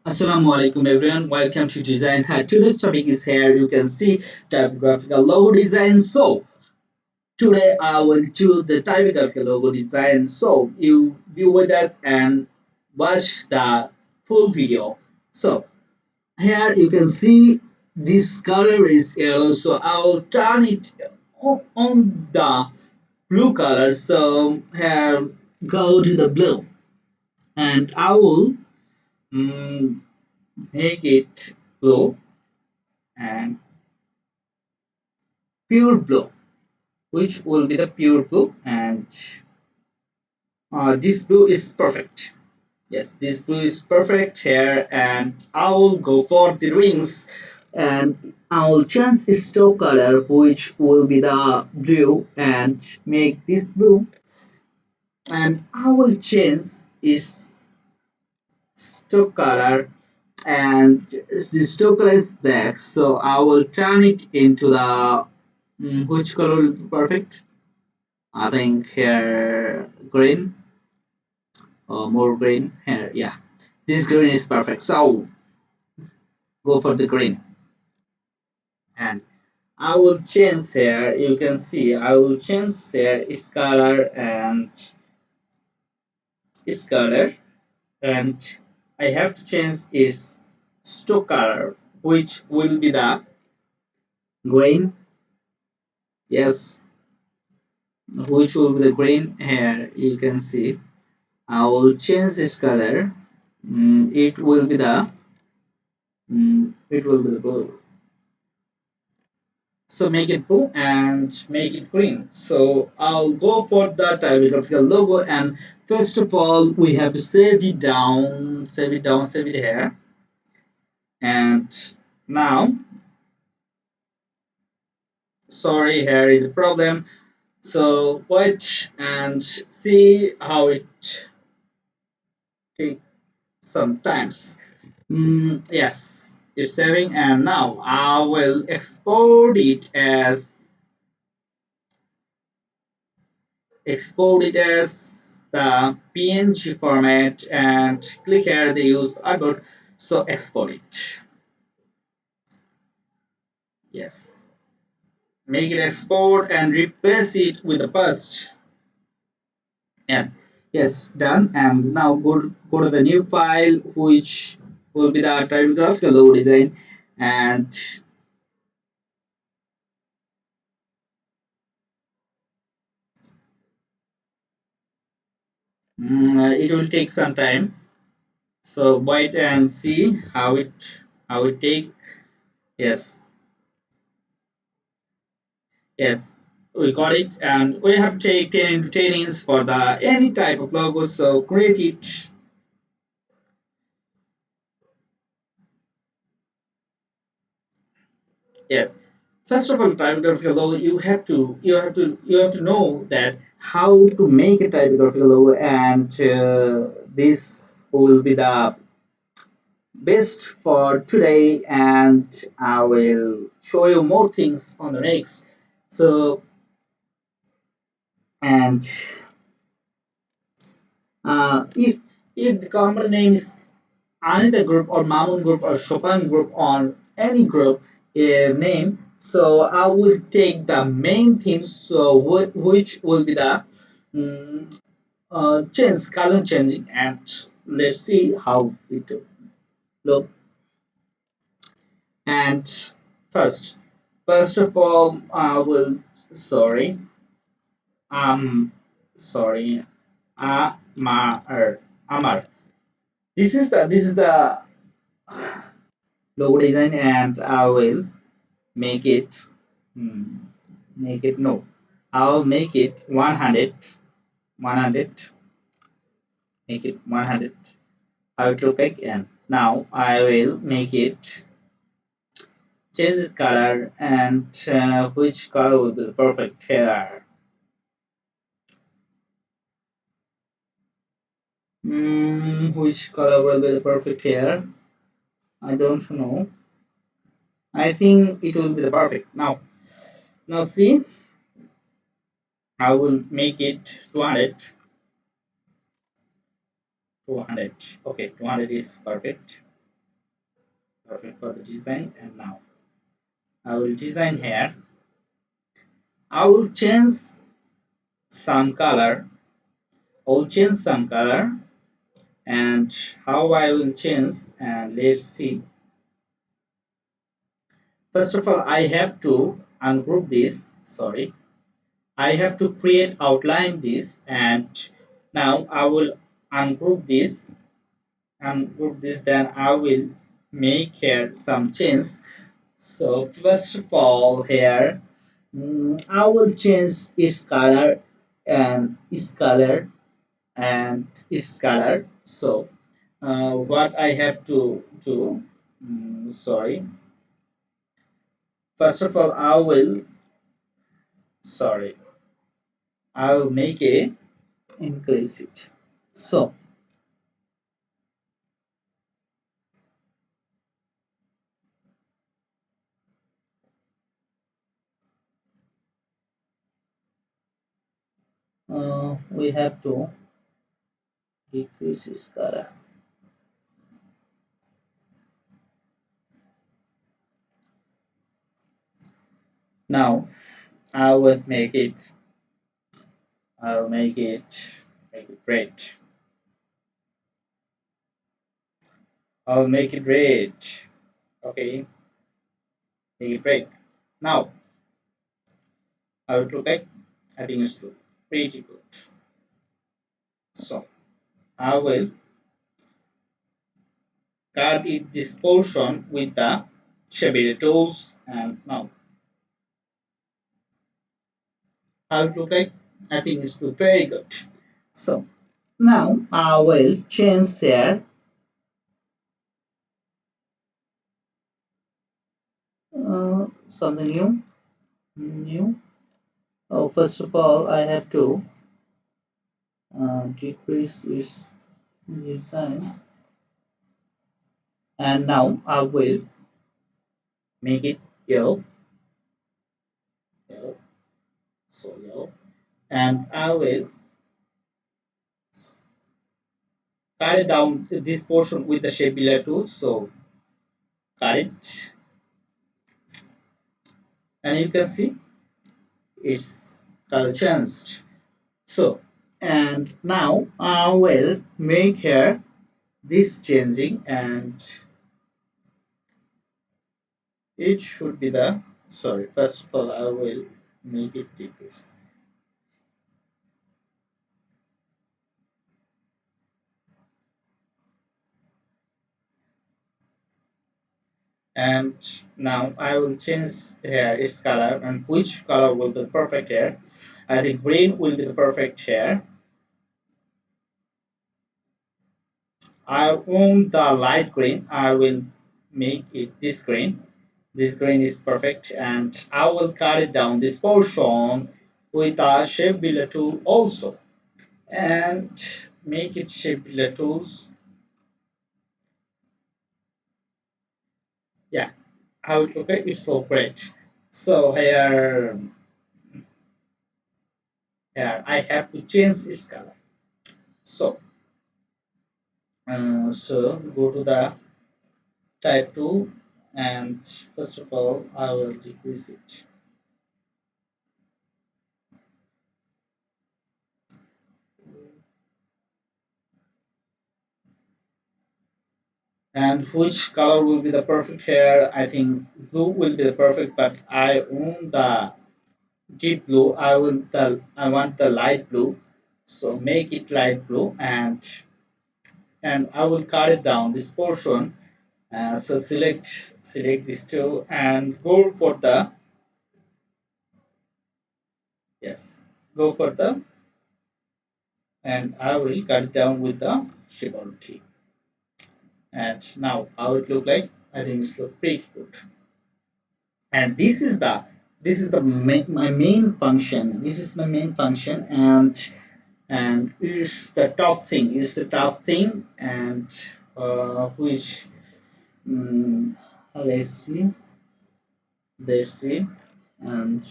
Assalamu alaikum everyone, welcome to Design Hut. Today's topic is here. You can see typographical logo design. So today I will do the typographical logo design. So you be with us and watch the full video. So here you can see this color is yellow. So I will turn it on the blue color. So here go to the blue and I will mm, make it blue and pure blue, which will be the pure blue, and this blue is perfect. Yes, this blue is perfect here, and I will go for the rings, and I will change the stock color, which will be the blue, and make this blue, and I will change its stock color, and the stock color is black, so I will turn it into the which color will be perfect. I think here green or more green here. Yeah, this green is perfect. So go for the green, and I will change here. You can see I will change here its color and its color, and I have to change its stock color, which will be the green. Yes, which will be the green here. You can see I will change this color. It will be the it will be the blue. So make it blue and make it green. So I'll go for the typographical logo, and first of all we have to save it here. And now, sorry, here is a problem. So wait and see how it takes sometimes. Yes, it's saving, and now I will export it as the PNG format, and click here the use artboard. So export it. Yes, make it export and replace it with the past. And yes, done. And now go to the new file, which will be the typographical logo design, and it will take some time. So wait and see how it take. Yes, yes, we got it, and we have to take 10 into 10 inches for the any type of logo. So create it. Yes. First of all, typographical logo, you have to know that how to make a typographical logo, and this will be the best for today, and I will show you more things on the next. So, and if the company name is Anita Group or Mamun Group or Chopin Group or any group name, so I will take the main theme, so which will be the mm, change color changing, and let's see how it look. And first, first of all, I will sorry, um, sorry, Amar. This is the logo design, and I will make it hmm, make it no, I'll make it 100, 100, make it 100 how to pick, and now I will make it change this color, and which color will be perfect here. Which color will be the perfect here? I don't know. I think it will be the perfect. Now see, I will make it 200. 200. Okay, 200 is perfect. perfect for the design. And now I will design here. I will change some color. I will change some color, and how I will change, and let's see. First of all, I have to ungroup this. Sorry, I have to create outline this, and now I will ungroup this, then I will make here some change. So first of all here, I will change its color and its color and its color. So what I have to do, sorry, first of all sorry, I will make a increase it. So we have to decrease its color. Now I will make it red. I'll make it red. Okay, make it red. Now I will look like, I think it's pretty good. So I will cut it this portion with the shader tools, and now I will look like, I think it's very good. So now I will change here something new. Oh, first of all, I have to decrease its design, and now I will make it yellow, yellow, so yellow, and I will cut it down this portion with the shape builder tool. So cut it, and you can see it's color changed. So, and now I will make here this changing, and it should be the, sorry, first of all I will make it decrease, and now I will change here its color, and which color will be perfect here. I think green will be the perfect here. I want the light green. I will make it this green. This green is perfect, and I will cut it down this portion with a shape builder tool also, and make it shape builder tools. Yeah, how it look like, it's so great. So here I have to change its color. So so go to the type tool, and first of all I will decrease it. And which color will be the perfect here? I think blue will be the perfect, but I own the deep blue. I want the light blue, so make it light blue, and I will cut it down this portion. So select this tool and go for the, yes, go for the, and I will cut it down with the Shibarti. And now how it look like? I think it's look pretty good. And my main function. This is my main function, and it's the top thing. It's the top thing, and which let's see, and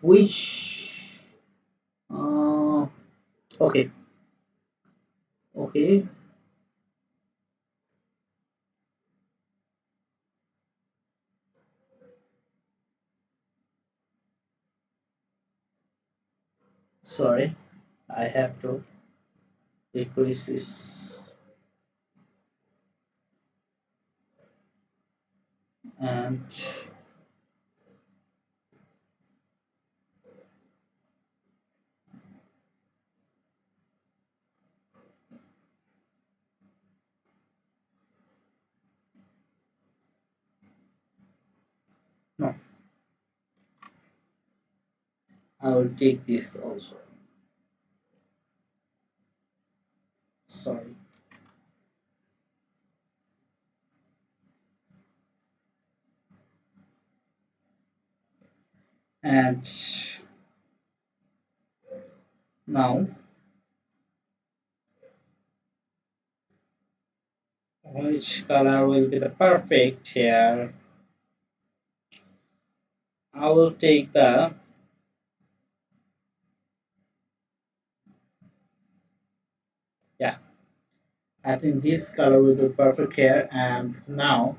which uh, okay, okay, Sorry, I have to decrease this. And no, I will take this also. Sorry. And now, which color will be the perfect here? I will take the, yeah, I think this color will be perfect here. And now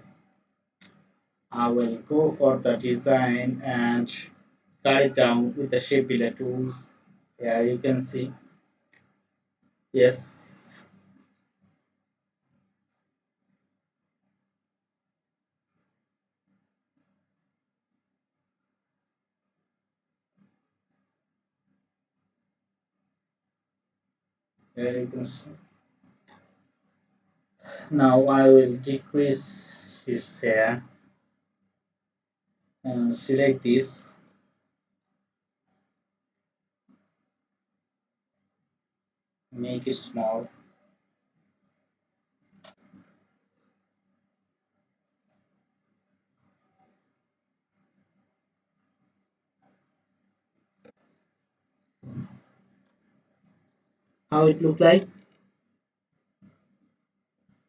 I will go for the design and cut it down with the shape builder tools. Yeah, you can see. Yes, here you can see. Now I will decrease his hair and select this, make it small. How it look like?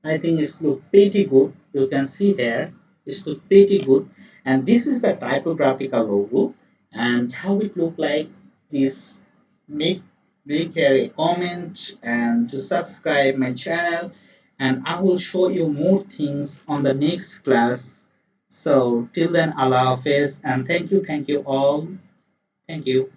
I think it's look pretty good. You can see here, it's look pretty good. And this is the typographical logo. And how it look like, this make make here a comment and to subscribe my channel. And I will show you more things on the next class. So till then, Allah Hafiz and thank you all. Thank you.